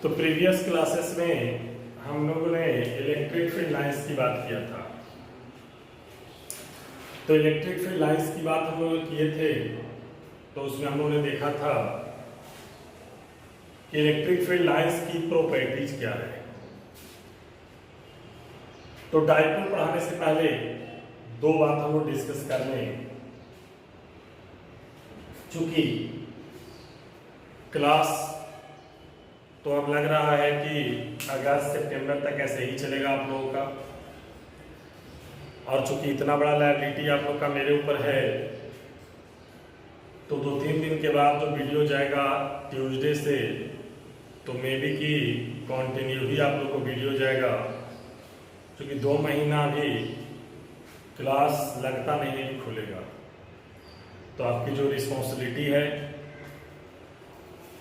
तो previous classes में हम लोगों ने इलेक्ट्रिक फील्ड लाइंस की बात किया था। तो इलेक्ट्रिक फील्ड लाइंस की बात हम लोग किए थे, तो उसमें हम लोगों ने देखा था कि इलेक्ट्रिक फील्ड लाइंस की प्रॉपर्टीज क्या है। तो डायपोल पढ़ाने से पहले दो बात हम लोग डिस्कस कर रहे हैं। चूंकि क्लास तो अब लग रहा है कि अगस्त सितंबर तक ऐसे ही चलेगा आप लोगों का, और चूंकि इतना बड़ा लायबिलिटी आप लोग का मेरे ऊपर है, तो 2-3 दिन के बाद जो वीडियो जाएगा ट्यूसडे से, तो मे बी कि कंटिन्यू ही आप लोग को वीडियो जाएगा, क्योंकि 2 महीना भी क्लास लगता नहीं है कि खुलेगा। तो आपकी जो रिस्पॉन्सिबिलिटी है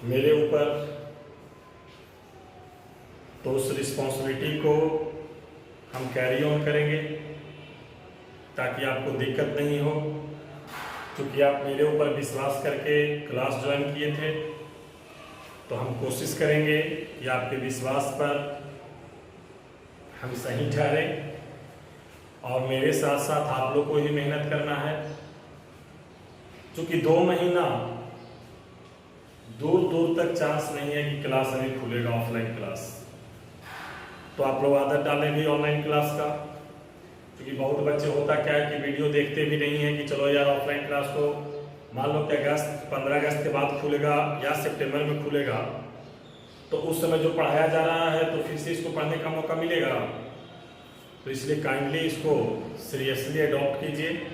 मेरे ऊपर, तो उस रिस्पॉन्सिबिलिटी को हम कैरी ऑन करेंगे ताकि आपको दिक्कत नहीं हो। क्योंकि आप मेरे ऊपर विश्वास करके क्लास ज्वाइन किए थे, तो हम कोशिश करेंगे कि आपके विश्वास पर हम सही ठहरे, और मेरे साथ साथ आप लोग को ही मेहनत करना है। क्योंकि 2 महीना दूर दूर तक चांस नहीं है कि क्लास अभी खुलेगा, ऑफलाइन क्लास। तो आप लोग आदत डालें भी ऑनलाइन क्लास का, क्योंकि बहुत बच्चे होता क्या है कि वीडियो देखते भी नहीं है कि चलो यार ऑफलाइन क्लास को मान लो कि 15 अगस्त के बाद खुलेगा या सितंबर में खुलेगा, तो उस समय जो पढ़ाया जा रहा है तो फिर से इसको पढ़ने का मौका मिलेगा। तो इसलिए काइंडली इसको सीरियसली अडॉप्ट कीजिए,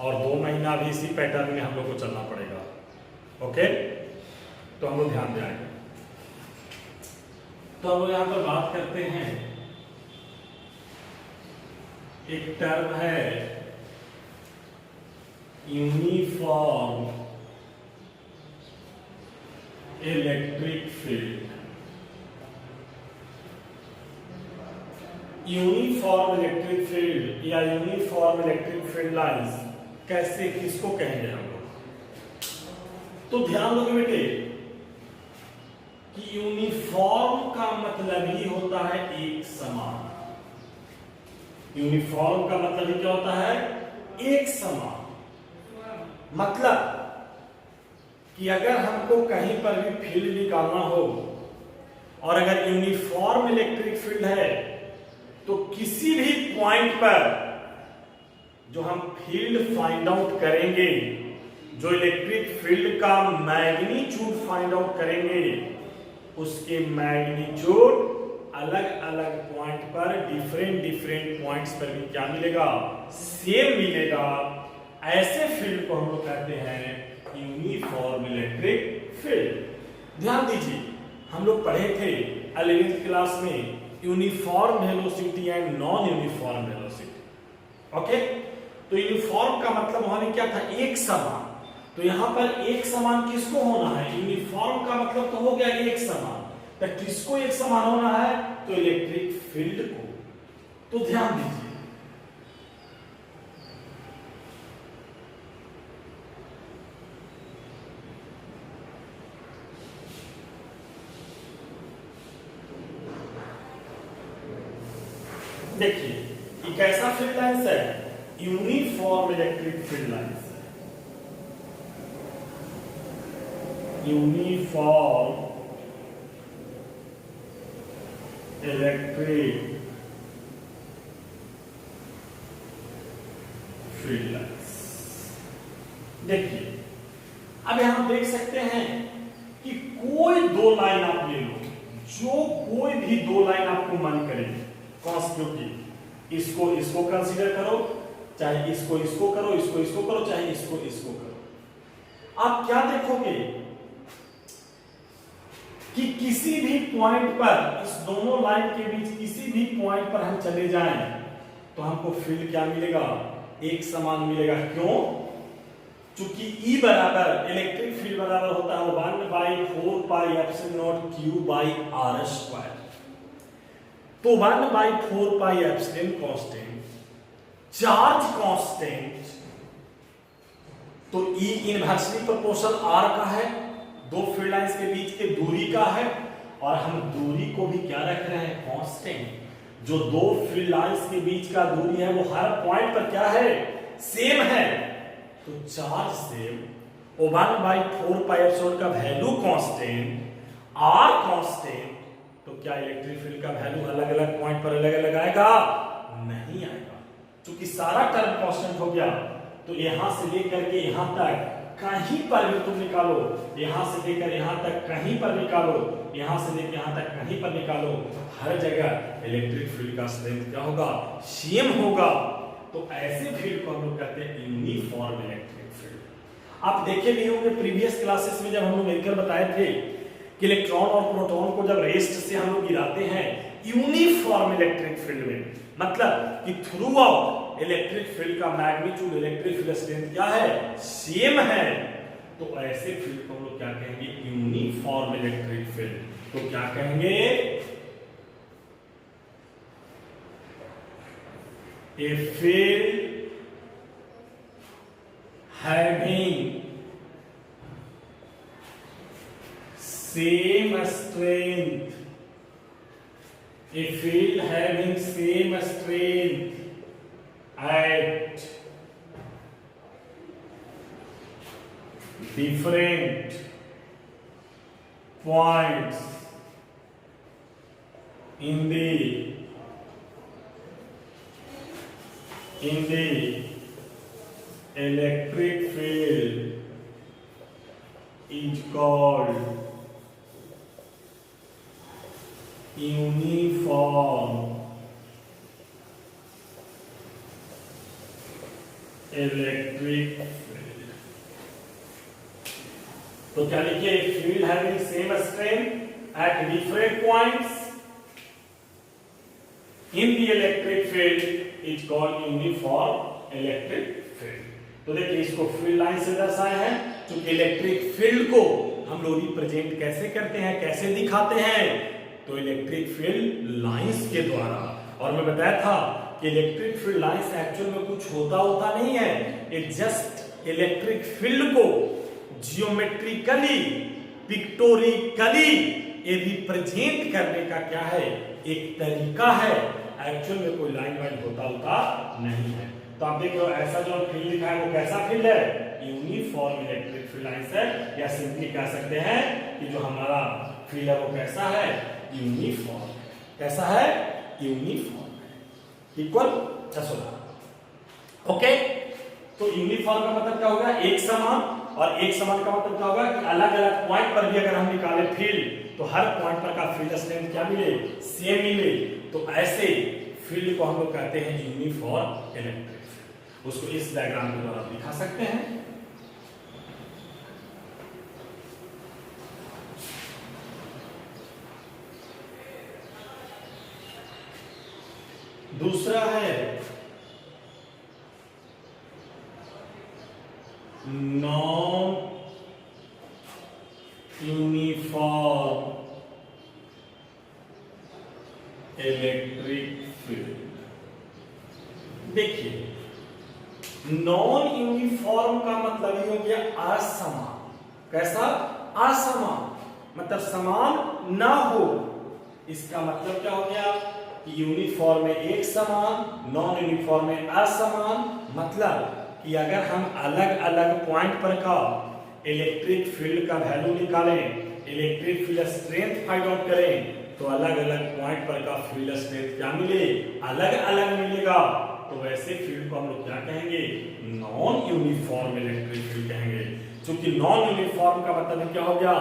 और 2 महीना भी इसी पैटर्न में हम लोग को चलना पड़ेगा। ओके, तो हम लोग ध्यान देंगे। तो हम लोग यहाँ पर बात करते हैं, एक टर्म है uniform electric field. Uniform electric field या यूनिफॉर्म इलेक्ट्रिक फील्ड लाइंस कैसे, किसको कहेंगे हम लोग? तो ध्यान दोगे बेटे कि यूनिफॉर्म का मतलब ही होता है एक समान। यूनिफॉर्म का मतलब ही क्या होता है? एक समान। मतलब कि अगर हमको कहीं पर भी फील्ड निकालना हो, और अगर यूनिफॉर्म इलेक्ट्रिक फील्ड है, तो किसी भी पॉइंट पर जो हम फील्ड फाइंड आउट करेंगे, जो इलेक्ट्रिक फील्ड का मैग्नीट्यूड फाइंड आउट करेंगे, उसके मैग्नीट्यूड अलग अलग पॉइंट पर, डिफरेंट पॉइंट्स पर भी क्या मिलेगा? सेम मिलेगा। ऐसे फील्ड को हम लोग कहते हैं यूनिफॉर्म इलेक्ट्रिक फील्ड। ध्यान दीजिए, हम लोग पढ़े थे 11th क्लास में uniform velocity and non uniform velocity. Okay, तो यूनिफॉर्म का मतलब वहां क्या था? एक समान। तो यहां पर एक समान किसको होना है? यूनिफॉर्म का मतलब तो हो गया एक समान। तो किसको एक समान होना है? तो इलेक्ट्रिक फील्ड को। तो ध्यान दीजिए, देखिए ये कैसा फील्ड लाइंस है? यूनिफॉर्म इलेक्ट्रिक फील्ड लाइंस है। Uniform electric field lines. देखिए अब यहां देख सकते हैं कि कोई 2 लाइन आप ले लो, जो कोई भी 2 लाइन आपको मन करे, क्योंकि इसको कंसीडर करो, चाहे इसको करो, इसको करो, चाहे इसको करो। आप क्या देखोगे कि किसी भी पॉइंट पर, इस दोनों लाइन के बीच किसी भी पॉइंट पर हम चले जाएं, तो हमको फील्ड क्या मिलेगा? एक समान मिलेगा। क्यों? चूंकि E बराबर इलेक्ट्रिक फील्ड बराबर होता है 1/4πε0q/r²। तो 1/4πε कांस्टेंट, चार्ज कांस्टेंट, तो E इनवर्सली प्रोपोर्शनल R का है, दो फील्ड लाइंस के बीच की दूरी का है, और हम दूरी को भी क्या रख रहे हैं, कांस्टेंट। जो दो फील्ड लाइंस के बीच का दूरी है वो हर पॉइंट पर क्या है, सेम है। तो चार्ज सेम, 1/4πε का वैल्यू कांस्टेंट, आर कांस्टेंट, तो क्या इलेक्ट्रिक फील्ड का वैल्यू अलग अलग पॉइंट पर अलग अलग आएगा, नहीं आएगा। क्योंकि सारा टर्म कांस्टेंट हो गया, तो यहां से लेकर के यहां तक कहीं पर भी तुम निकालो, यहां से लेकर यहां तक कहीं पर निकालो, यहां से लेकर यहां तक कहीं पर निकालो, हर जगह इलेक्ट्रिक फील्ड का स्ट्रेंथ क्या होगा, सेम होगा। तो ऐसे फील्ड को हम लोग कहते हैं यूनिफॉर्म इलेक्ट्रिक फील्ड। आप देखे भी होंगे प्रीवियस क्लासेस में जब हम लोग मिलकर बताए थे कि इलेक्ट्रॉन और प्रोटॉन को जब रेस्ट से हम लोग गिराते हैं यूनिफॉर्म इलेक्ट्रिक फील्ड में, मतलब कि थ्रू आउट इलेक्ट्रिक फील्ड का मैग्नीट्यूड, इलेक्ट्रिक फील्ड स्ट्रेंथ क्या है, सेम है। तो ऐसे फील्ड को हम लोग क्या कहेंगे, यूनिफॉर्म इलेक्ट्रिक फील्ड। तो क्या कहेंगे, a field having same strength, a field having same strength at different points in the electric field is called uniform electric field। तो क्या लिखिए, field having same strength at different points in the electric field is called uniform electric field। तो देखिए इसको field line से दर्शाया है, क्योंकि इलेक्ट्रिक फील्ड को हम लोग रिप्रेजेंट कैसे करते हैं, कैसे दिखाते हैं, तो इलेक्ट्रिक फील्ड लाइंस के द्वारा। और मैं बताया था कि इलेक्ट्रिक फील्ड लाइंस एक्चुअल में कुछ होता नहीं है, इट जस्ट इलेक्ट्रिक फील्ड को जियोमेट्रिकली, पिक्टोरिकली ये रिप्रेजेंट करने का क्या है, एक तरीका है। एक्चुअल में कोई लाइन वाइन होता नहीं है। तो आप देख लो ऐसा जो फील्ड लिखा है वो कैसा फील्ड है, यूनिफॉर्म इलेक्ट्रिक फील्ड लाइंस है, या सिंपली कह सकते हैं कि जो हमारा फील्ड है वो कैसा है, यूनिफॉर्म। कैसा है, यूनिफॉर्म, इक्वल, ओके। तो यूनिफॉर्म का मतलब क्या होगा, एक समान, और एक समान का मतलब क्या होगा कि अलग अलग पॉइंट पर भी अगर हम निकाले फील्ड, तो हर पॉइंट पर का फील्ड स्ट्रेंथ क्या मिले, सेम मिले। तो ऐसे फील्ड को हम लोग कहते हैं यूनिफॉर्म इलेक्ट्रिक फील्ड। उसको इस डायग्राम के द्वारा दिखा सकते हैं। दूसरा है नॉन यूनिफॉर्म इलेक्ट्रिक फील्ड। देखिए नॉन यूनिफॉर्म का मतलब ये हो गया असमान। कैसा, असमान, मतलब समान ना हो। इसका मतलब क्या हो गया कि यूनिफॉर्म में एक समान, नॉन यूनिफॉर्म में असमान। मतलब कि अगर हम अलग अलग पॉइंट पर का इलेक्ट्रिक फील्ड का वैल्यू निकालें, electric field strength find out करें, तो अलग अलग पॉइंट पर का फील्ड स्ट्रेंथ क्या मिले, अलग अलग मिलेगा। तो वैसे फील्ड को हम लोग क्या कहेंगे, नॉन यूनिफॉर्म इलेक्ट्रिक फील्ड कहेंगे। क्योंकि नॉन यूनिफॉर्म का मतलब क्या हो गया,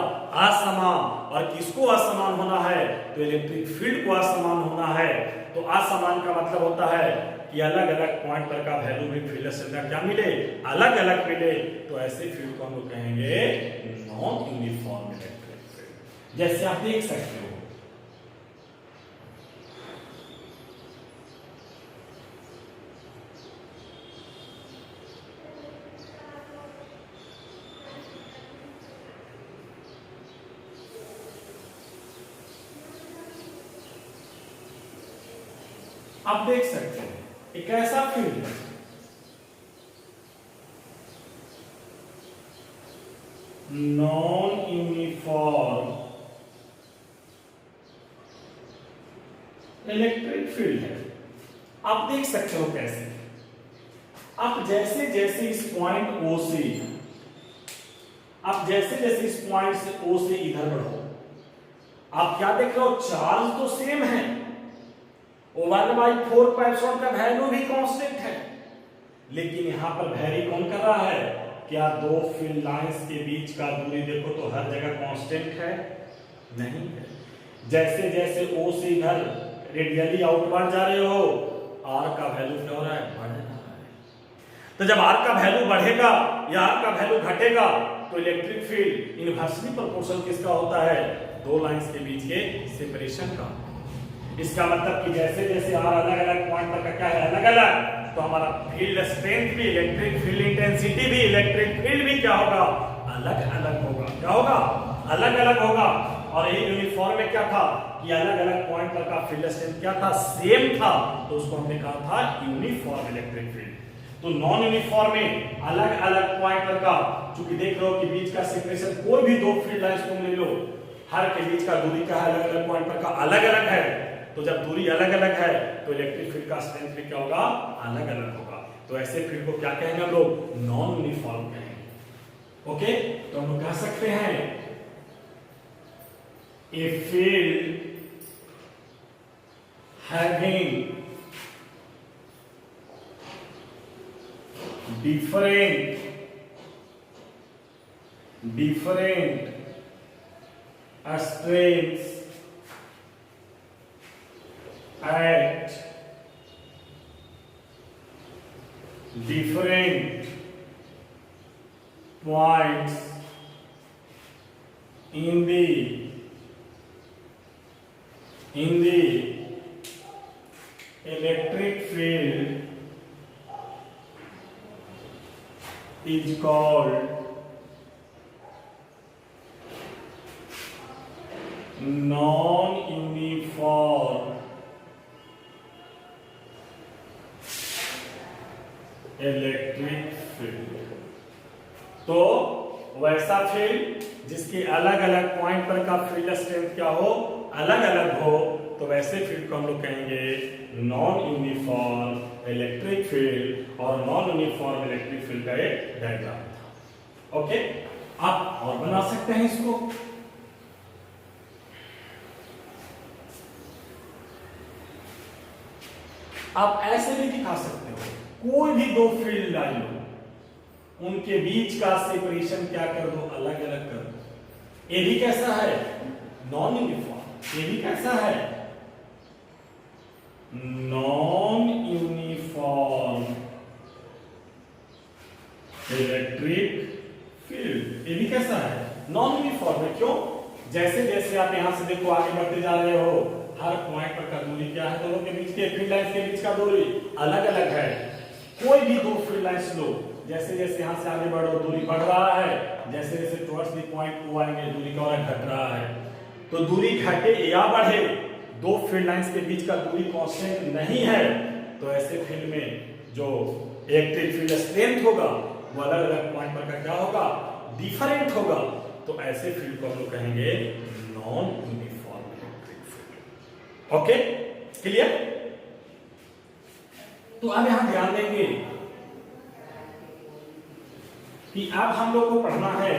असमान। और किसको असमान होना है, तो इलेक्ट्रिक फील्ड को असमान होना है। तो असमान का मतलब होता है कि अलग अलग पॉइंट पर का वैल्यू में फील्ड स्ट्रेंथ क्या मिले, अलग अलग मिले। तो ऐसे फील्ड को हम लोग कहेंगे नॉन यूनिफॉर्म इलेक्ट्रिक फील्ड। जैसे आप देख सकते हो आप देख सकते हैं एक ऐसा फील्ड है, नॉन यूनिफॉर्म इलेक्ट्रिक फील्ड है। आप देख सकते हो कैसे, आप जैसे जैसे इस पॉइंट O से, आप जैसे जैसे इस पॉइंट से O से इधर बढ़ो, आप क्या देख रहे हो, चार्ज तो सेम है, 1/4 पाइपसॉन का वैल्यू भी कांस्टेंट है, लेकिन यहां पर वैरी कौन कर रहा है, क्या दो फील्ड लाइंस के बीच का दूरी देखो तो हर जगह कांस्टेंट है, नहीं है। जैसे जैसे O से इधर रेडियली आउटवर्ड जा रहे हो, R का वैल्यू क्या हो रहा है, बढ़ रहा है। तो जब R का वैल्यू बढ़ेगा या R का वैल्यू घटेगा तो इलेक्ट्रिक फील्ड इनवर्सली प्रोपोर्शनल किसका होता है, दो लाइंस के बीच के सेपरेशन का। इसका मतलब कि जैसे जैसे R अलग अलग पॉइंट पर क्या है, अलग अलग, तो हमारा फील्ड स्ट्रेंथ भी, इलेक्ट्रिक फील्ड इंटेंसिटी भी, इलेक्ट्रिक फील्ड भी क्या होगा, अलग अलग होगा। क्या होगा, अलग अलग होगा। और यही यूनिफॉर्म में क्या था कि अलग अलग पॉइंट पर का फील्ड स्ट्रेंथ क्या था, सेम था, तो उसको हमने कहा था यूनिफॉर्म इलेक्ट्रिक फील्ड। तो नॉन यूनिफॉर्म में अलग अलग पॉइंट पर का, चूंकि देख रहे हो कि बीच का सेपरेशन, कोई भी दो फील्ड लाइंस तुम ले लो, हर के बीच का दूरी का अलग अलग पॉइंट पर का अलग अलग है, तो जब दूरी अलग अलग है तो इलेक्ट्रिक फील्ड का स्ट्रेंथ भी क्या होगा, अलग अलग होगा। तो ऐसे फील्ड को क्या कहेंगे हम लोग, नॉन यूनिफॉर्म कहेंगे। ओके, तो हम लोग कह सकते हैं a field having different strengths at different points in the electric field is called non-uniform electric field. तो वैसा फील्ड जिसके अलग अलग पॉइंट पर का फील्ड स्ट्रेंथ क्या हो, अलग अलग हो, तो वैसे फील्ड को हम लोग कहेंगे नॉन यूनिफॉर्म इलेक्ट्रिक फील्ड। और नॉन यूनिफॉर्म इलेक्ट्रिक फील्ड का एक डायग्राम था। ओके, आप और बना सकते हैं इसको। आप ऐसे भी दिखा सकते हो, कोई भी दो फील्ड लाइन हो, उनके बीच का सेपरेशन क्या कर दो, अलग अलग कर दो। ये भी कैसा है, नॉन यूनिफॉर्म। ये भी कैसा है, नॉन यूनिफॉर्म इलेक्ट्रिक फील्ड। ये भी कैसा है, नॉन यूनिफॉर्म है। क्यों, जैसे जैसे आप यहां से देखो आगे बढ़ते जा रहे हो, हर पॉइंट पर का दूरी क्या है, दोनों के बीच के फील्ड लाइंस के बीच का दूरी अलग अलग है। कोई भी दो फील्ड लाइंस लो, जैसे जैसे यहां से आगे बढ़ो दूरी बढ़ रहा है, जैसे जैसे टुवर्ड्स द पॉइंट O आएंगे दूरी का और घट रहा है। तो दूरी घटे या बढ़े, दो फील्ड लाइंस के बीच का दूरी कांस्टेंट नहीं है, तो ऐसे फील्ड में जो इलेक्ट्रिक फील्ड स्ट्रेंथ होगा वो अलग अलग पॉइंट पर का क्या होगा, डिफरेंट होगा। तो ऐसे फील्ड को हम लोग कहेंगे non uniform electric field. Okay, clear. तो अब यहां ध्यान देंगे कि अब हम लोग को पढ़ना है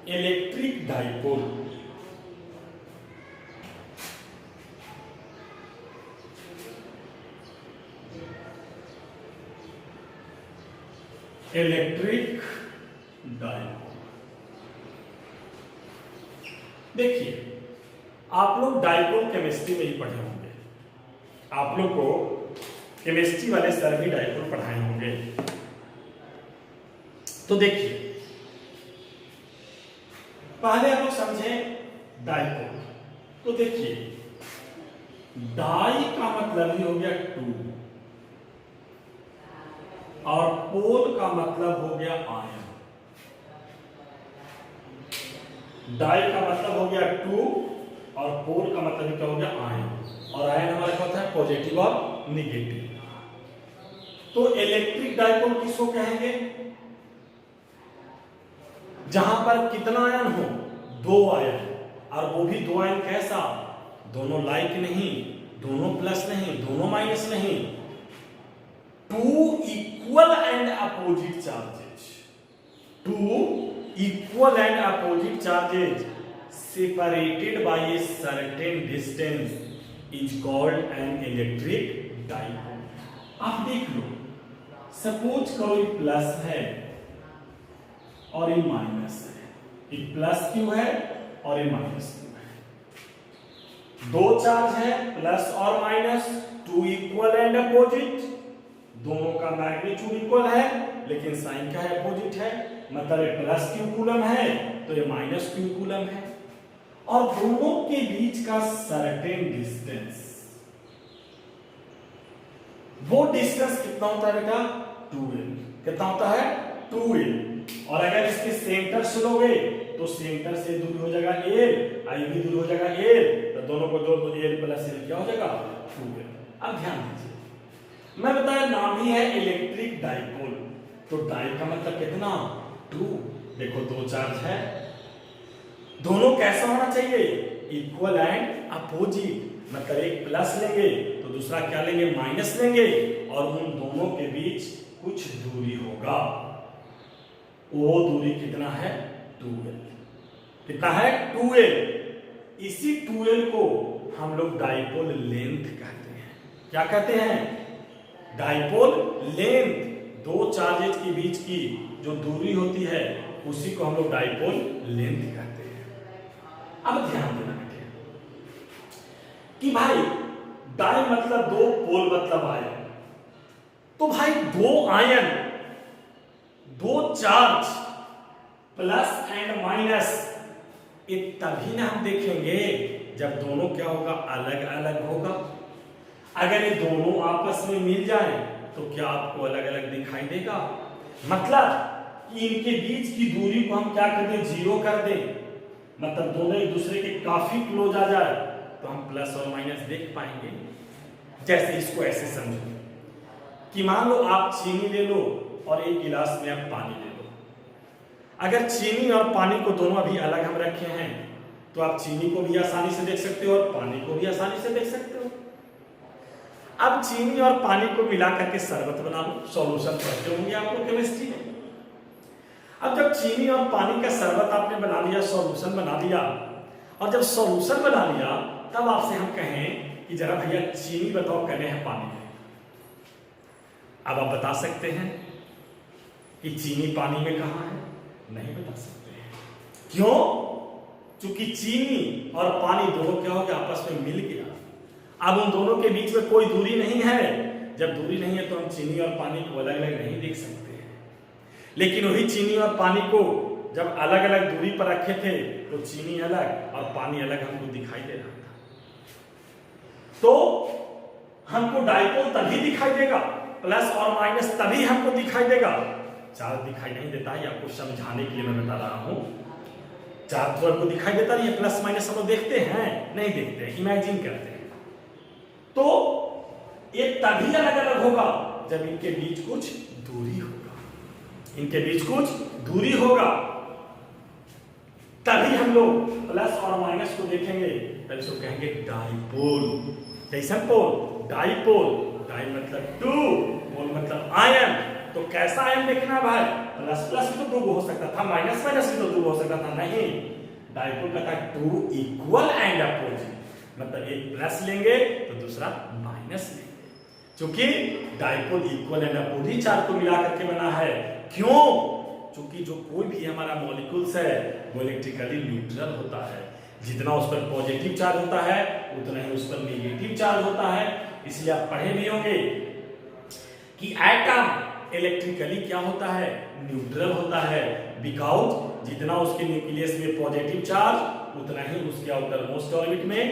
इलेक्ट्रिक डाइपोल। इलेक्ट्रिक डाइपोल, देखिए आप लोग डाइपोल केमिस्ट्री में ही पढ़े होंगे, आप लोग को केमिस्ट्री वाले सर भी डाइपोल पढ़ाए होंगे। तो देखिए पहले आप लोग समझे डाइपोल। तो देखिए डाई का मतलब ही हो गया टू, और पोल का मतलब हो गया आयन। डाई का मतलब हो गया टू और पोल का मतलब क्या हो गया, आयन। और आयन हमारे पास है पॉजिटिव और निगेटिव। तो इलेक्ट्रिक डाइपोल किसको कहेंगे, जहां पर कितना आयन हो, दो आयन, और वो भी दो आयन कैसा, दोनों लाइक नहीं, दोनों प्लस नहीं, दोनों माइनस नहीं, two equal and opposite charges, two equal and opposite charges separated by a certain distance is called an electric dipole. आप देख लो, सपोज करो ये प्लस है और ये माइनस है, ये प्लस क्यों है और ये माइनस क्यों है। दो चार्ज है प्लस और minus, two equal and opposite, दोनों का मैग्नीट्यूड इक्वल है लेकिन साइन का है अपोजिट है, मतलब ये प्लस क्यू कूलम है तो ये माइनस क्यू कूलम है, और दोनों के बीच का सर्टेन डिस्टेंस, वो डिस्टेंस कितना होता है बेटा 2l, कितना होता है 2l, और अगर इसके सेंटर से लोगे तो सेंटर से दूर हो जाएगा l, आई भी दूर हो जाएगा l, तो दोनों को जोड़ दो l प्लस l क्या हो जाएगा 2l। अब ध्यान दीजिए, मैं बताया नाम ही है इलेक्ट्रिक डाइपोल, तो डाइ का मतलब कितना 2, देखो दो चार्ज है, दोनों कैसा होना चाहिए इक्वल एंड अपोजिट, मतलब एक प्लस लेंगे तो दूसरा क्या लेंगे माइनस लेंगे, और उन दोनों के बीच कुछ दूरी होगा, वो दूरी कितना है 2l, कितना है 2l। इसी 2l को हम लोग डाइपोल लेंथ कहते हैं, क्या कहते हैं डाइपोल लेंथ, दो चार्जेज के बीच की जो दूरी होती है उसी को हम लोग डाइपोल लेंथ कहते हैं। अब ध्यान देना कि भाई डाई मतलब दो, पोल मतलब आयन, तो भाई दो आयन, दो चार्ज प्लस एंड माइनस, ये तभी ना हम देखेंगे जब दोनों क्या होगा अलग अलग होगा। अगर ये दोनों आपस में मिल जाए तो क्या आपको अलग अलग दिखाई देगा, मतलब कि इनके बीच की दूरी को हम क्या कर दें जीरो कर दें, मतलब दोनों एक दूसरे के काफी क्लोज आ जाए तो हम प्लस और माइनस देख पाएंगे। जैसे इसको ऐसे समझो कि मान लो आप चीनी ले लो और एक गिलास में आप पानी ले लो, अगर चीनी और पानी को दोनों अभी अलग हम रखे हैं तो आप चीनी को भी आसानी से देख सकते हो और पानी को भी आसानी से देख सकते हो। अब चीनी और पानी को मिला करके शरबत बना लो, सॉल्यूशन पढ़ते होंगे आप लोग केमिस्ट्री में। अब जब चीनी और पानी का शरबत आपने बना लिया, सॉल्यूशन बना लिया, और जब सॉल्यूशन बना लिया तब आपसे हम कहें कि जरा भैया चीनी बताओ कहने हैं पानी में, अब आप बता सकते हैं कि चीनी पानी में कहां है, नहीं बता सकते हैं। क्यों? क्योंकि चीनी और पानी दोनों क्या हो गया आपस में मिल गया, अब उन दोनों के बीच में कोई दूरी नहीं है, जब दूरी नहीं है तो हम चीनी और पानी को अलग अलग नहीं देख सकते हैं। लेकिन वही चीनी और पानी को जब अलग अलग दूरी पर रखे थे तो चीनी अलग और पानी अलग हमको दिखाई दे रहा था। तो हमको डाइपोल तभी दिखाई देगा, प्लस और माइनस तभी हमको दिखाई देगा, चार्ज दिखाई नहीं देता है, आपको समझाने के लिए मैं बता रहा हूं। चार्ज तो आपको दिखाई देता नहीं है, प्लस माइनस हम लोग देखते हैं नहीं देखते हैं, इमेजिन करते हैं। तो ये तभी अलग अलग होगा जब इनके बीच कुछ दूरी होगा, इनके बीच कुछ दूरी होगा, तभी हम लोग प्लस और माइनस को देखेंगे, तभी इसको कहेंगे डाइपोल। कैसन पोल? डाइपोल। डाइ मतलब टू, पोल मतलब आयन। तो कैसा आयन देखना है भाई? प्लस प्लस भी तो दो हो सकता था, माइनस माइनस भी तो दो हो सकता था, नहीं, डाइपोल का था टू इक्वल एंड अपोजिट, मतलब एक प्लस लेंगे तो दूसरा माइनस लेंगे, क्योंकि dipole equal and opposite charge को मिला करके बना है। क्यों? क्योंकि जो कोई भी हमारा मॉलिक्यूल्स है वो इलेक्ट्रिकली न्यूट्रल होता है, जितना उस पर पॉजिटिव चार्ज होता है उतना ही उस पर नेगेटिव चार्ज होता है। इसलिए आप पढ़े भी होंगे कि एटम इलेक्ट्रिकली क्या होता है? न्यूट्रल होता है, बिकॉज जितना उसके न्यूक्लियस में पॉजिटिव चार्ज उतना ही उसके आउटर मोस्ट ऑर्बिट में,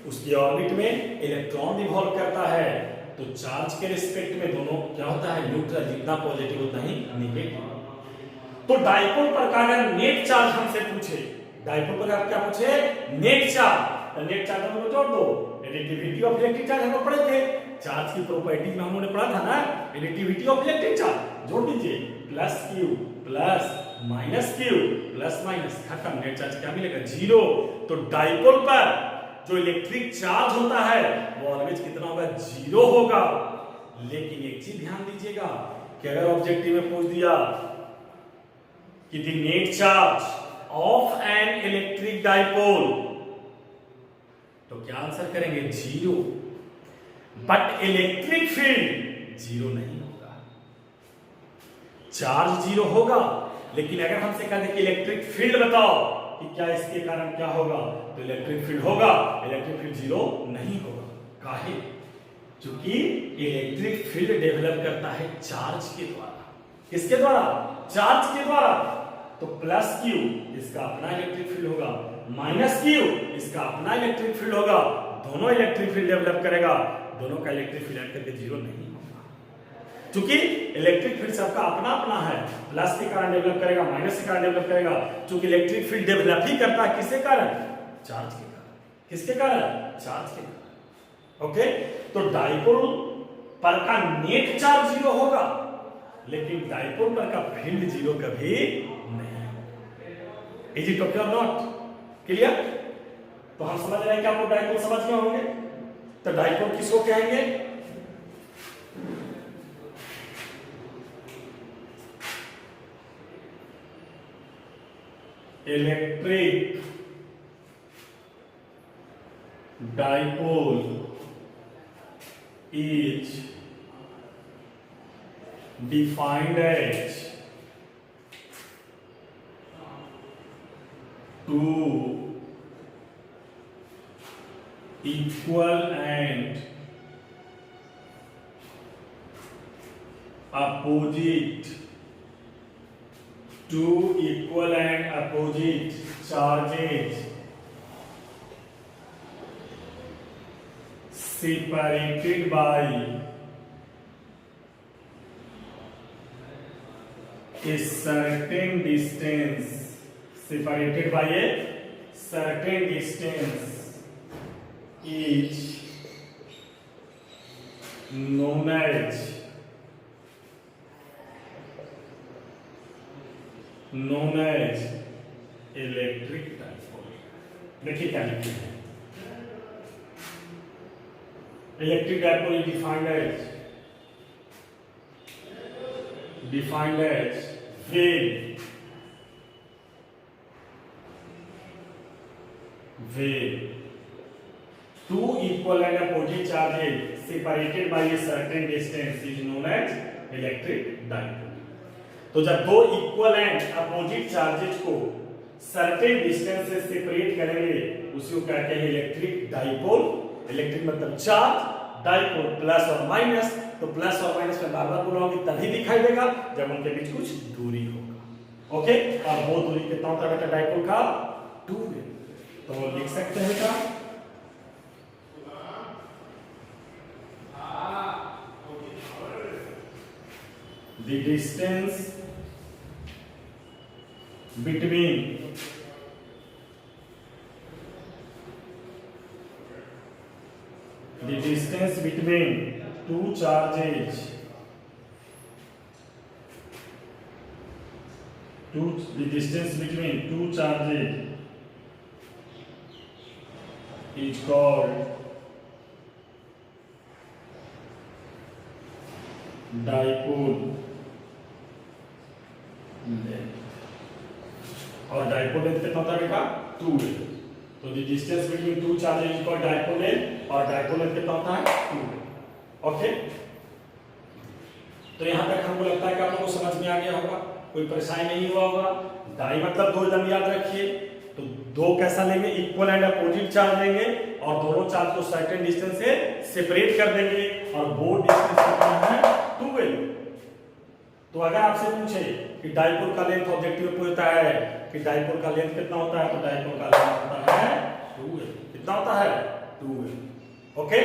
उसके ऑर्बिट में इलेक्ट्रॉन रिवॉल्व करता है। तो चार्ज के रिस्पेक्ट में दोनों क्या होता है? न्यूट्रल, जितना पॉजिटिव उतना ही नेगेटिव। तो डाइपोल पर का अगर नेट चार्ज हमसे पूछे, डाइपोल पर आप क्या पूछे? Net charge. तो नेट चार्ज हम लोग जोड़ दो, एडिटिविटी ऑफ इलेक्ट्रिक चार्ज हम लोग पढ़े थे, चार्ज की प्रॉपर्टीज में हम लोगों ने पढ़ा था ना, एडिटिविटी ऑफ इलेक्ट्रिक चार्ज, जोड़ दीजिए, plus Q plus minus Q plus minus, खत्म। नेट चार्ज क्या मिलेगा? जीरो। तो डाइपोल पर जो इलेक्ट्रिक चार्ज होता है वो ऑलवेज कितना होगा, 0 होगा। लेकिन एक चीज ध्यान दीजिएगा कि अगर ऑब्जेक्टिव में पूछ दिया कि the net charge of N electric dipole, तो क्या आंसर करेंगे, 0। बट इलेक्ट्रिक फील्ड 0 नहीं होगा, चार्ज 0 होगा। लेकिन अगर हमसे कहते कि इलेक्ट्रिक फील्ड बताओ कि क्या इसके कारण क्या होगा, तो इलेक्ट्रिक फील्ड होगा, इलेक्ट्रिक फील्ड 0 नहीं होगा। काहे? क्योंकि इलेक्ट्रिक फील्ड डेवलप करता है चार्ज के द्वारा। किसके द्वारा? चार्ज के द्वारा। तो प्लस क्यू इसका अपना इलेक्ट्रिक फील्ड होगा, माइनस क्यू इसका अपना इलेक्ट्रिक फील्ड होगा, दोनों इलेक्ट्रिक फील्ड डेवलप करेगा, दोनों का इलेक्ट्रिक फील्ड ऐड करके 0 नहीं होगा। क्योंकि इलेक्ट्रिक फील्ड सबका अपना अपना है, प्लस के कारण डेवलप करेगा, माइनस के कारण डेवलप करेगा। क्योंकि इलेक्ट्रिक फील्ड डेवलप ही करता है किसके कारण? चार्ज के कारण। किसके कारण? चार्ज के कारण। ओके, तो डाइपोल पर का नेट चार्ज 0 होगा, लेकिन डाइपोल पर का फील्ड 0 कभी नहीं। इज इट ओके और नॉट? क्लियर? तो हम समझ रहे हैं कि आप लोग डाइपोल समझ गए होंगे। तो डाइपोल किसको कहेंगे? Electric dipole is defined as two equal and opposite charges separated by a certain distance, separated by a certain distance is known as electric dipole. देखिए क्या लिखते हैं, electric dipole is defined as when two equal and opposite charges separated by a certain distance is known as electric dipole। तो जब दो equal and opposite charges को certain distance से separate करेंगे उसी को कहते हैं इलेक्ट्रिक डाइपोल। इलेक्ट्रिक मतलब चार्ज, डाइपोल प्लस और माइनस। तो प्लस और माइनस में बार बार बोलूंगी तभी दिखाई देगा जब उनके बीच कुछ दूरी होगा। ओके, और वो दूरी कितना होता है डाइपोल का? 2 है। तो लिख सकते हैं क्या? The distance between two charges, the distance between two charges is called dipole length। और डाइपोल लेंथ कितना होता है बेटा? 2 है। तो the distance between two charges is called dipole length, और डाइपोल लेंथ कितना होता है? 2 है। ओके, तो यहां तक हमको लगता है कि आप लोगों को समझ में आ गया होगा, कोई परेशानी नहीं हुआ होगा। डाई मतलब 2 एकदम याद रखिए। तो 2 कैसा लेंगे? इक्वल एंड अपोजिट चार्ज लेंगे और दोनों चार्ज को सर्टेन डिस्टेंस से सेपरेट कर देंगे और वो डिस्टेंस कितना है? 2 है। तो अगर आपसे पूछे कि डाइपोल का लेंथ ऑब्जेक्टिव में पूछता है कि डाइपोल का लेंथ कितना होता है, तो डाइपोल का लेंथ होता है 2 है। कितना होता है? 2 है। ओके,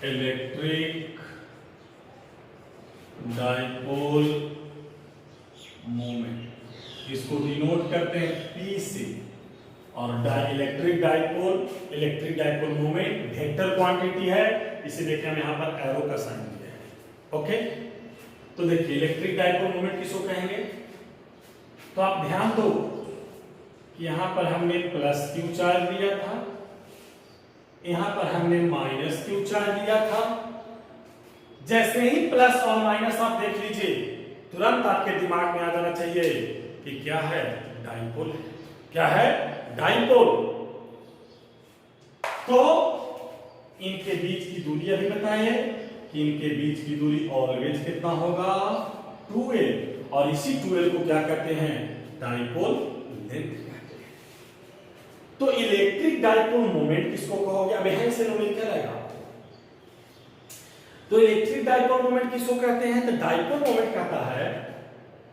इलेक्ट्रिक डाइपोल मोमेंट, इसको डिनोट करते हैं P से। और electric dipole moment vector quantity है, इसे देखिए हम यहाँ पर एरो का साइन दिया है। ओके, तो देखिए इलेक्ट्रिक डाइपोल मोमेंट किसको कहेंगे, तो आप ध्यान दो कि यहाँ पर हमने प्लस क्यू चार्ज दिया था, यहाँ पर हमने माइनस क्यू चार्ज दिया था। जैसे ही प्लस और माइनस आप देख लीजिए, तुरंत आपके दिमाग में आ जाना चाहिए कि क्या है, डाइपोल। क्या है, डाइपोल। तो इनके बीच की दूरी अभी बताइए कि इनके बीच की दूरी ऑलवेज कितना होगा, 2l। और इसी 2l को क्या कहते हैं, डाइपोल लेंथ कहते हैं। तो इलेक्ट्रिक डाइपोल मोमेंट किसको कहोगे, अब यहां से नोमेनक्लेचर आएगा। तो इलेक्ट्रिक डाइपोल मोमेंट किसको कहते हैं, तो डाइपोल मोमेंट कहता है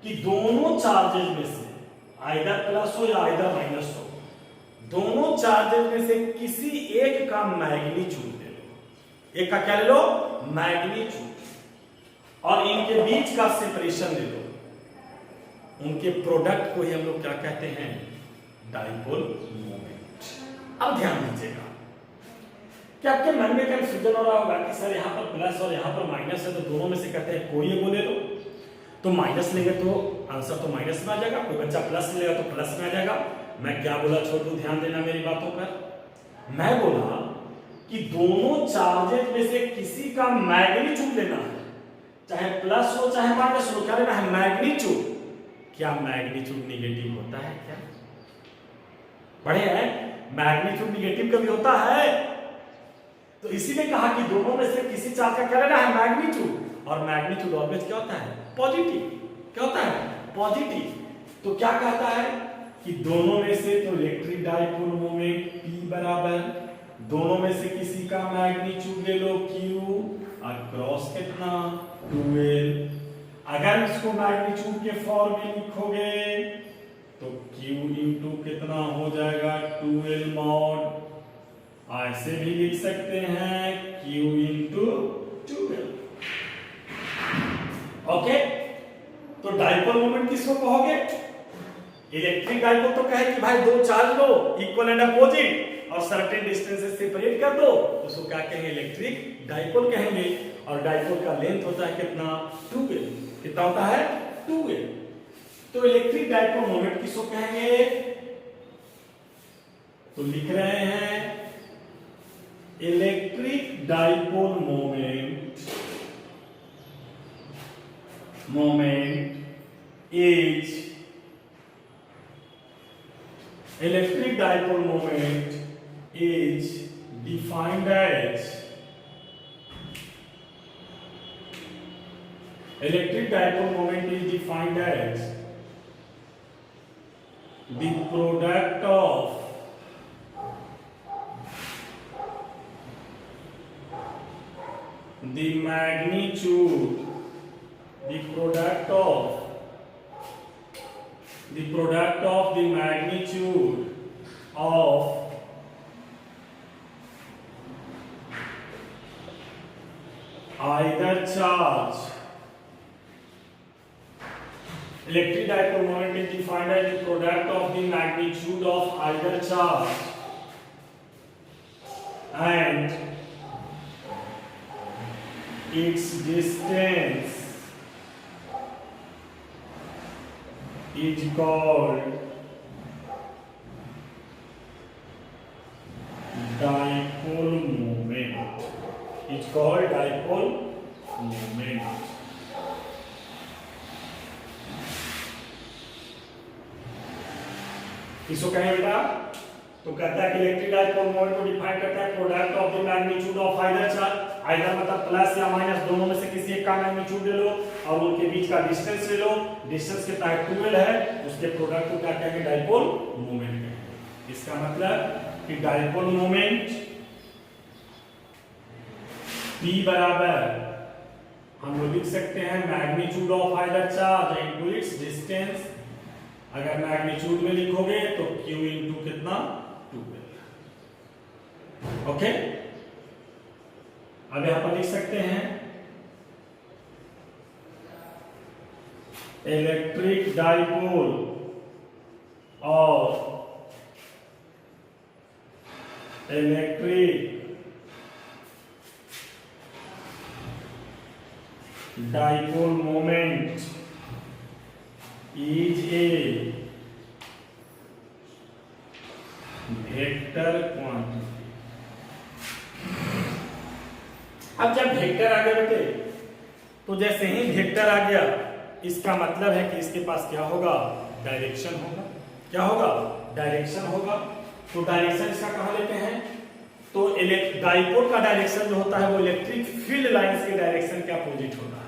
कि दोनों चार्जेस में से आइदर प्लस हो या आइदर माइनस हो, दोनों चार्जेस में से किसी एक का मैग्नीट्यूड ले लो। एक का क्या ले लो, मैग्नीट्यूड, और इनके बीच का सेपरेशन ले लो। उनके प्रोडक्ट को ही हम लोग क्या कहते हैं, डाइपोल मोमेंट। अब ध्यान दीजिएगा कि आपके मन में कंफ्यूजन हो रहा होगा कि सर यहाँ पर प्लस और यहाँ पर माइनस है, तो दोनों में से कहते हैं कोई ये बोले लो। तो माइनस लेंगे तो आंसर तो माइनस में आ जाएगा, कोई बच्चा प्लस लेगा तो प्लस में आ जाएगा। मैं क्या बोला छोटू, ध्यान देना मेरी बातों पर। मैं बोला कि दोनों चार्जेस में से किसी का मैग्नीट्यूड लेना है, चाहे प्लस हो चाहे माइनस हो, क्या लेना है, मैग्नीट्यूड। क्या मैग्नीट्यूड निगेटिव होता है क्या, पढ़े हैं, मैग्नीट्यूड निगेटिव कभी होता है। तो इसीलिए कहा कि दोनों में से किसी चार्ज का क्या लेना है, मैग्नीट्यूड। और मैग्नीट्यूड ऑलवेज क्या होता है, पॉजिटिव। क्या होता है, पॉजिटिव। तो क्या कहता है कि दोनों में से, तो इलेक्ट्रिक डाइपोल मोमेंट P बराबर, दोनों में से किसी का मैग्नीट्यूड ले लो Q, और क्रॉस कितना, 2l। अगर इसको मैग्नीट्यूड के फॉर्म में लिखोगे तो Q इंटू कितना हो जाएगा, 2l मॉड। ऐसे भी लिख सकते हैं Q इंटू 2l। ओके, तो डाइपोल मोमेंट किसको कहोगे, इलेक्ट्रिक डाइपोल तो कहे कि भाई दो charge low equal and opposite और सर्टेन डिस्टेंस से सेपरेट कर दो, उसको क्या कहेंगे, इलेक्ट्रिक डाइपोल कहेंगे। और डाइपोल का लेंथ होता है कितना, 2l। कितना होता है, 2l। तो इलेक्ट्रिक डाइपोल मोमेंट किसको कहेंगे, तो लिख रहे हैं electric dipole moment is, electric dipole moment is defined as, electric dipole moment is defined as the product of the magnitude, the product of the magnitude of either charge. Electric dipole moment is defined as the product of the magnitude of either charge and its distance is called dipole moment. It's called dipole moment. इसको कहें बेटा, तो कहता है कि electric dipole moment को define करता है product of the magnitude of either charge, either मतलब प्लस या माइनस, दोनों में से किसी एक का मैग्नीट्यूड ले लो और उनके बीच का डिस्टेंस ले लो। डिस्टेंस कितना है, 2l है, उसके प्रोडक्ट को क्या कहेंगे, डाइपोल मोमेंट कहेंगे। इसका मतलब कि डाइपोल मोमेंट P बराबर हम लोग लिख सकते हैं magnitude of either charge into its distance. अगर मैग्नीट्यूड में लिखोगे तो Q इंटू कितना, 2l। ओके, अब यहां पर लिख सकते हैं इलेक्ट्रिक डाइपोल और electric dipole moment is a vector quantity. अब जब वेक्टर आ गया बेटे, तो जैसे ही वेक्टर आ गया इसका मतलब है कि इसके पास क्या होगा, डायरेक्शन होगा। क्या होगा, डायरेक्शन होगा। तो डायरेक्शन इसका कहां लेते हैं, तो डाइपोल का डायरेक्शन जो होता है वो इलेक्ट्रिक फील्ड लाइंस के डायरेक्शन के अपोजिट होता है।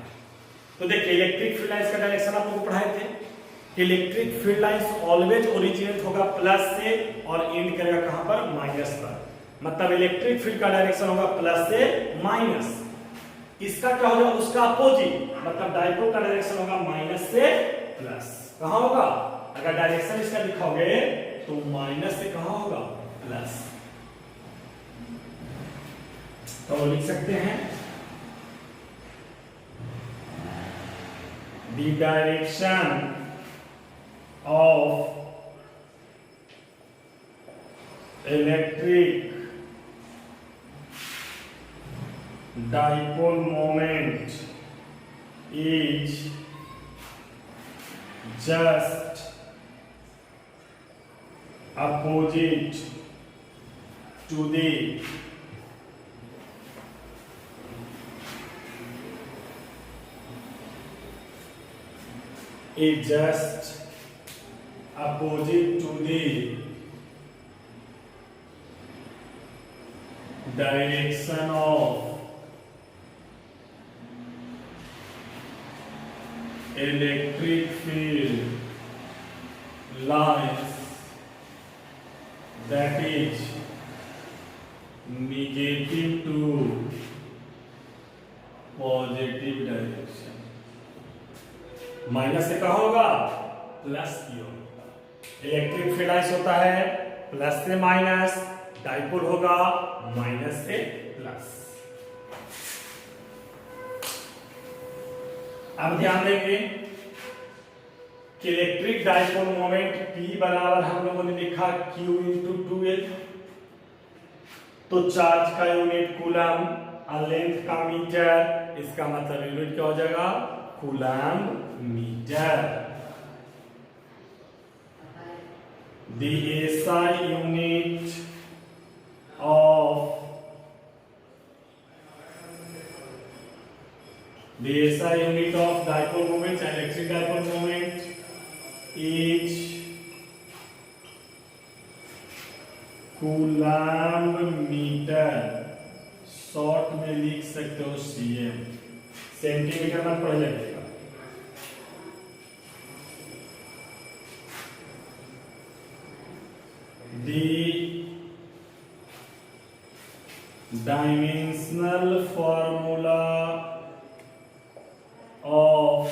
तो देखिए इलेक्ट्रिक फील्ड लाइंस का डायरेक्शन आप लोग पढ़ाए थे कि electric field lines always originate होगा प्लस से और एंड करेगा कहां पर, माइनस पर। मतलब इलेक्ट्रिक फील्ड का डायरेक्शन होगा प्लस से माइनस। इसका क्या होगा, उसका अपोजिट, मतलब डाइपोल का डायरेक्शन होगा माइनस से प्लस। कहां होगा, अगर डायरेक्शन इसका दिखाओगे तो माइनस से कहां होगा, प्लस। तो लिख सकते हैं the direction of electric dipole moment is just opposite to the direction of electric field lines, that is negative to positive direction. Minus से कहा होगा, प्लस की होगा। इलेक्ट्रिक फील्ड लाइंस होता है प्लस से माइनस, डाइपोल होगा माइनस से प्लस। अब ध्यान देंगे कि इलेक्ट्रिक डाइपोल मोमेंट P बराबर हम लोगों ने लिखा Q इंटू 2L। तो चार्ज का यूनिट कूलम और लेंथ का मीटर, इसका मतलब यूनिट क्या हो जाएगा, coulomb metre. The SI unit of dipole moment, electric dipole moment is coulomb metre. Short में लिख सकते हो cm, सेंटीमीटर में पढ़ जाएगा। The dimensional formula of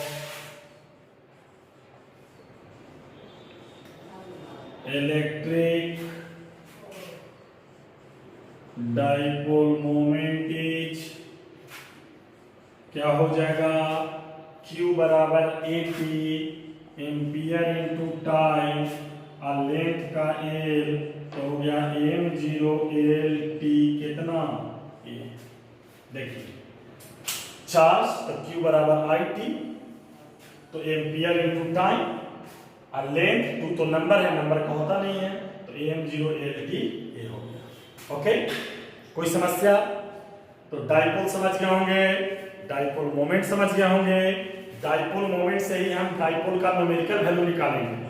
electric dipole moment is क्या हो जाएगा, Q बराबर AP एम्पियर इंटू टाइम और लेंथ का L, तो हो गया m0L/t कितना, A। देखिए चार्ज तो Q बराबर IT, तो एम्पियर इंटू टाइम और लेंथ 2 तो नंबर है, नंबर का होता नहीं है, तो m0L/t A हो गया। ओके, कोई समस्या? तो डाइपोल समझ गए होंगे, डाइपोल मोमेंट समझ गए होंगे। डाइपोल मोमेंट से ही हम डाइपोल का न्यूमेरिकल वैल्यू निकालेंगे।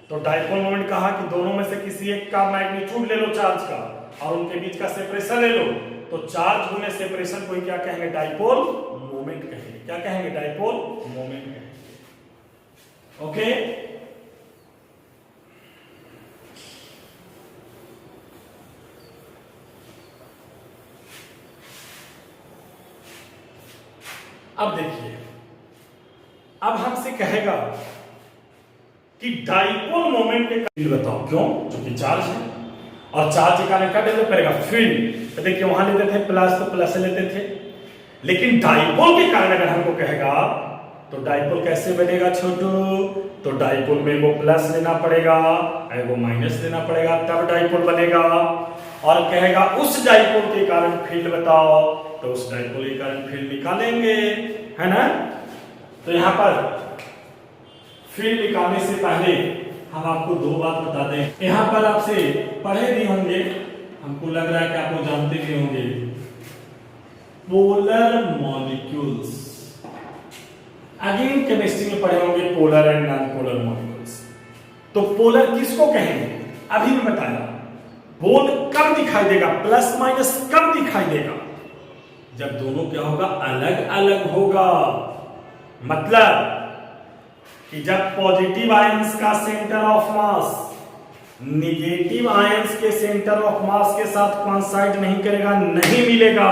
तो डाइपोल मोमेंट कहा कि दोनों में से किसी एक का मैग्नीट्यूड ले लो चार्ज का और उनके बीच का सेपरेशन ले लो। तो चार्ज गुने सेपरेशन को ही क्या कहेंगे, डाइपोल मोमेंट कहेंगे। क्या कहेंगे, डाइपोल मोमेंट कहेंगे। ओके, अब देखिए, अब हमसे कहेगा कि डाइपोल मोमेंट के फील्ड बताओ। क्यों? क्योंकि चार्ज है और चार्ज के कारण क्या डेवलप करेगा, फील्ड। तो देखिए वहां लेते थे प्लस, तो प्लस से लेते थे, लेकिन डाइपोल के कारण अगर हमको कहेगा तो डाइपोल कैसे बनेगा छोटू? तो डाइपोल में वो प्लस लेना पड़ेगा और वो माइनस लेना पड़ेगा, तब डाइपोल बनेगा। और कहेगा उस डाइपोल के कारण फील्ड बताओ, तो उस डाइपोल के कारण फील्ड निकालेंगे, है ना। तो यहाँ पर फील्ड निकालने से पहले हम आपको दो बात बता दें। यहाँ पर आपसे पढ़े भी होंगे, हमको लग रहा है कि आप लोग जानते भी होंगे, पोलर मॉलिक्यूल्स। अगेन केमिस्ट्री में पढ़े होंगे polar and non polar molecules. तो पोलर किसको कहेंगे? अभी मैं बताया। बोल कब दिखाई देगा, प्लस माइनस कब दिखाई देगा? जब दोनों क्या होगा, अलग अलग होगा। मतलब कि जब पॉजिटिव आयंस का centre of mass negative ions के सेंटर ऑफ मास के साथ कोइंसाइड नहीं करेगा, नहीं मिलेगा,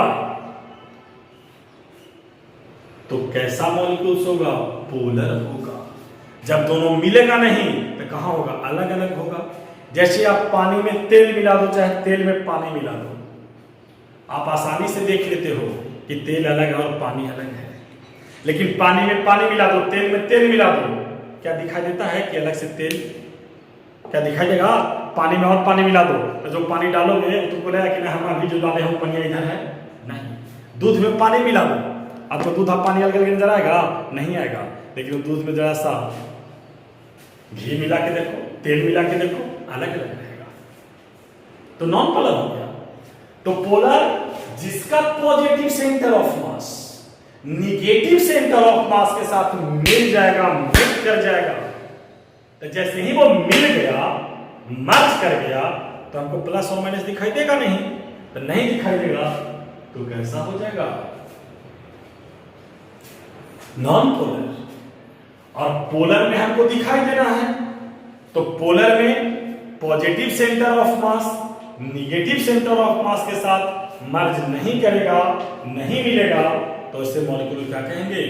तो कैसा मॉलिक्यूल्स होगा? पोलर होगा। जब दोनों मिलेगा नहीं तो कहां होगा? अलग अलग होगा। जैसे आप पानी में तेल मिला दो, चाहे तेल में पानी मिला दो, आप आसानी से देख लेते हो कि तेल अलग है और पानी अलग है। लेकिन पानी में पानी मिला दो, तेल में तेल मिला दो, क्या दिखाई देता है कि अलग से तेल? क्या दिखाई देगा? पानी में और पानी मिला दो तो जो पानी डालोगे तो बोलेगा कि हम अभी जो डाले हैं पानी इधर है, नहीं। दूध में पानी मिला दो, अब तो दूध पानी अलग अलग नजर आएगा? नहीं आएगा। लेकिन दूध में जरा सा घी मिला के देखो, तेल मिला के देखो, अलग अलग रहेगा। तो नॉन पोलर हो गया। तो पोलर जिसका positive centre of mass negative centre of mass के साथ मिल जाएगा, मिल कर जाएगा, तो जैसे ही वो मिल गया, मर्ज कर गया, तो हमको प्लस और माइनस दिखाई देगा नहीं? तो नहीं दिखाई देगा तो कैसा हो जाएगा? Non polar. और पोलर में हमको दिखाई देना है, तो पोलर में positive centre of mass negative centre of mass के साथ मर्ज नहीं करेगा, नहीं मिलेगा, तो इसे मॉलिक्यूल क्या कहेंगे?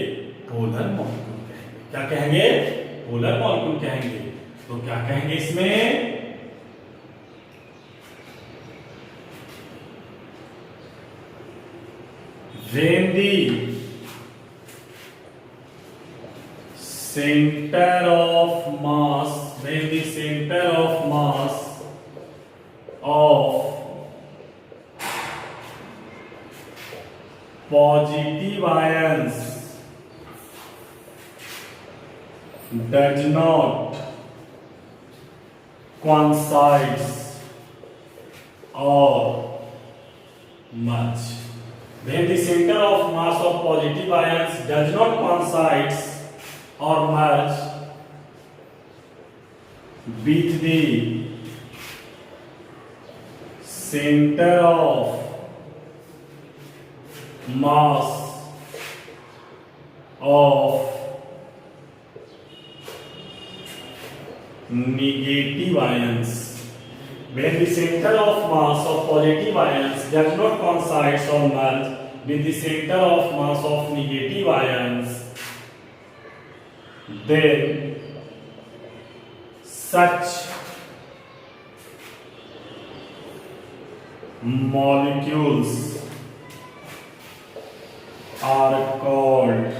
पोलर मॉलिक्यूल कहेंगे। क्या कहेंगे? पोलर मॉलिक्यूल कहेंगे। तो क्या कहेंगे इसमें? when the center of mass of positive ions does not coincide or merge. When the center of mass of positive ions does not coincide or merge with the center of mass of negative ions. When the center of mass of positive ions does not coincide or merge with the center of mass of negative ions, then such molecules are called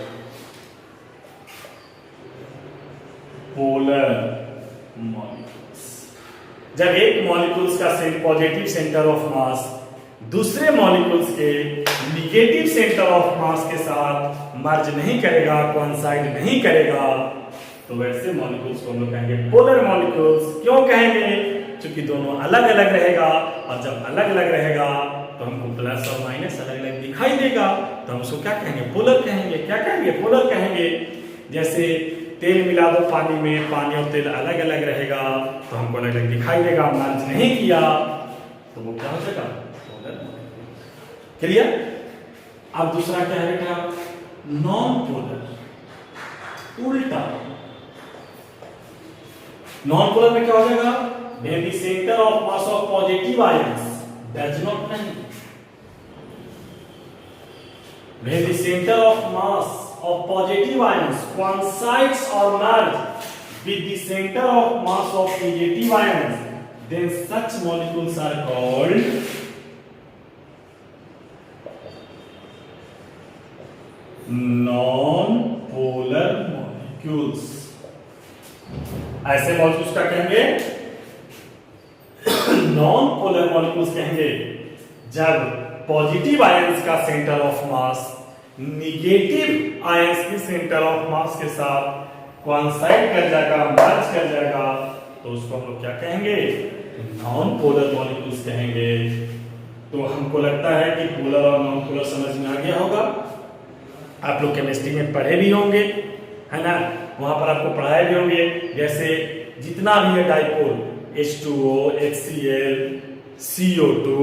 polar molecules. जब एक molecules का positive centre of mass दूसरे molecules के negative centre of mass के साथ मर्ज नहीं करेगा, coincide नहीं करेगा, तो वैसे मॉलिक्यूल्स को हम लोग कहेंगे पोलर मॉलिक्यूल्स। क्यों कहेंगे? क्योंकि दोनों अलग अलग रहेगा, और जब अलग अलग रहेगा तो हमको प्लस और माइनस अलग अलग दिखाई देगा, तो हम उसको क्या कहेंगे? पोलर कहेंगे। क्या कहेंगे? पोलर कहेंगे। जैसे तेल मिला दो पानी में, पानी और तेल अलग अलग रहेगा, तो हमको अलग अलग दिखाई देगा, मर्ज नहीं किया, तो वो क्या हो जाएगा? पोलर। क्लियर? अब दूसरा क्या है बेटा? नॉन पोलर, उल्टा। नॉन पोलर में क्या हो जाएगा? When the center of mass of positive ions does not नहीं, when the center of mass of positive ions coincides or merge with the center of mass of negative ions, then such molecules are called non polar molecules. ऐसे molecules का कहेंगे non polar molecules कहेंगे जब positive ions का centre of mass negative ions के centre of mass के साथ coincide कर जाएगा, मर्ज कर जाएगा, तो उसको हम लोग क्या कहेंगे? नॉन पोलर मॉलिक्यूल्स कहेंगे। तो हमको लगता है कि पोलर और नॉन पोलर समझ में आ गया होगा। आप लोग केमिस्ट्री में पढ़े भी होंगे, है ना, वहां पर आपको पढ़ाए भी होंगे। जैसे जितना भी है डाइपोल, H2O, HCl, CO2,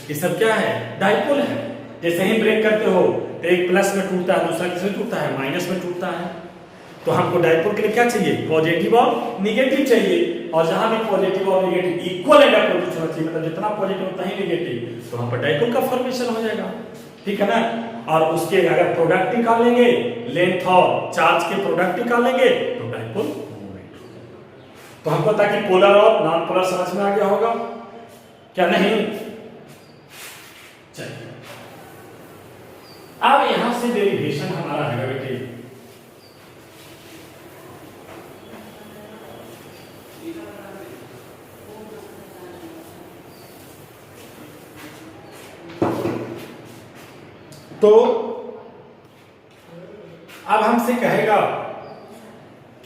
ये सब क्या है? डाइपोल है। जैसे ही ब्रेक करते हो तो एक प्लस में टूटता है, दूसरा किसमें टूटता है? माइनस में टूटता है। तो हमको डाइपोल के लिए क्या चाहिए? पॉजिटिव और निगेटिव चाहिए। और जहां भी पॉजिटिव और निगेटिव इक्वल एंड अपोजिट होना चाहिए, मतलब जितना पॉजिटिव उतना ही निगेटिव, तो वहां पर डाइपोल का फॉर्मेशन हो जाएगा। ठीक है ना। और उसके अगर प्रोडक्ट निकाल लेंगे, लेंथ और चार्ज के प्रोडक्ट निकाल लेंगे, तो डाइपोल मोमेंट होगा। तो हमको पता कि पोलर और नॉन पोलर समझ में आ गया होगा क्या? नहीं? चलिए अब यहां से डेरिवेशन हमारा है बेटे। तो अब हमसे कहेगा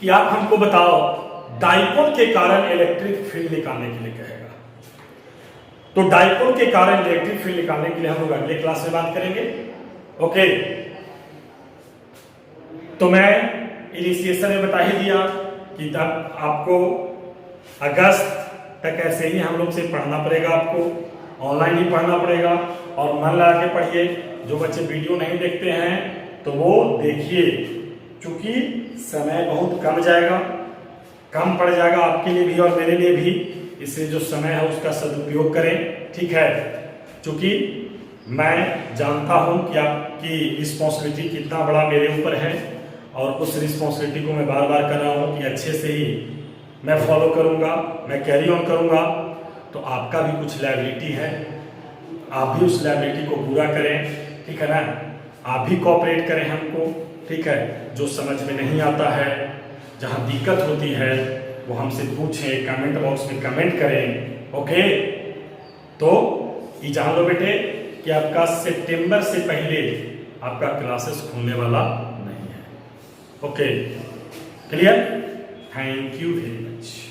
कि आप हमको बताओ डाइपोल के कारण इलेक्ट्रिक फील्ड निकालने के लिए कहेगा। तो डाइपोल के कारण इलेक्ट्रिक फील्ड निकालने के लिए हम लोग अगले क्लास में बात करेंगे। ओके, तो मैं इनिशिएशन में बता ही दिया कि तब आपको अगस्त तक ऐसे ही हम लोग से पढ़ना पड़ेगा, आपको ऑनलाइन ही पढ़ना पड़ेगा। और मन लगा के पढ़िए। जो बच्चे वीडियो नहीं देखते हैं तो वो देखिए, क्योंकि समय बहुत कम जाएगा, कम पड़ जाएगा आपके लिए भी और मेरे लिए भी। इसलिए जो समय है उसका सदुपयोग करें, ठीक है। क्योंकि मैं जानता हूं कि आपकी रिस्पॉन्सिबिलिटी कितना बड़ा मेरे ऊपर है, और उस रिस्पॉन्सिबिलिटी को मैं बार बार कर रहा हूं कि अच्छे से ही मैं फॉलो करूंगा, मैं कैरी ऑन करूंगा। तो आपका भी कुछ लायबिलिटी है, आप भी उस लायबिलिटी को पूरा करें, ठीक है ना। आप भी कोऑपरेट करें हमको, ठीक है। जो समझ में नहीं आता है, जहां दिक्कत होती है, वो हमसे पूछें, कमेंट बॉक्स में कमेंट करें। ओके, तो ये जान लो बेटे कि आपका सितंबर से पहले आपका क्लासेस खुलने वाला नहीं है। Okay, clear? Thank you very much.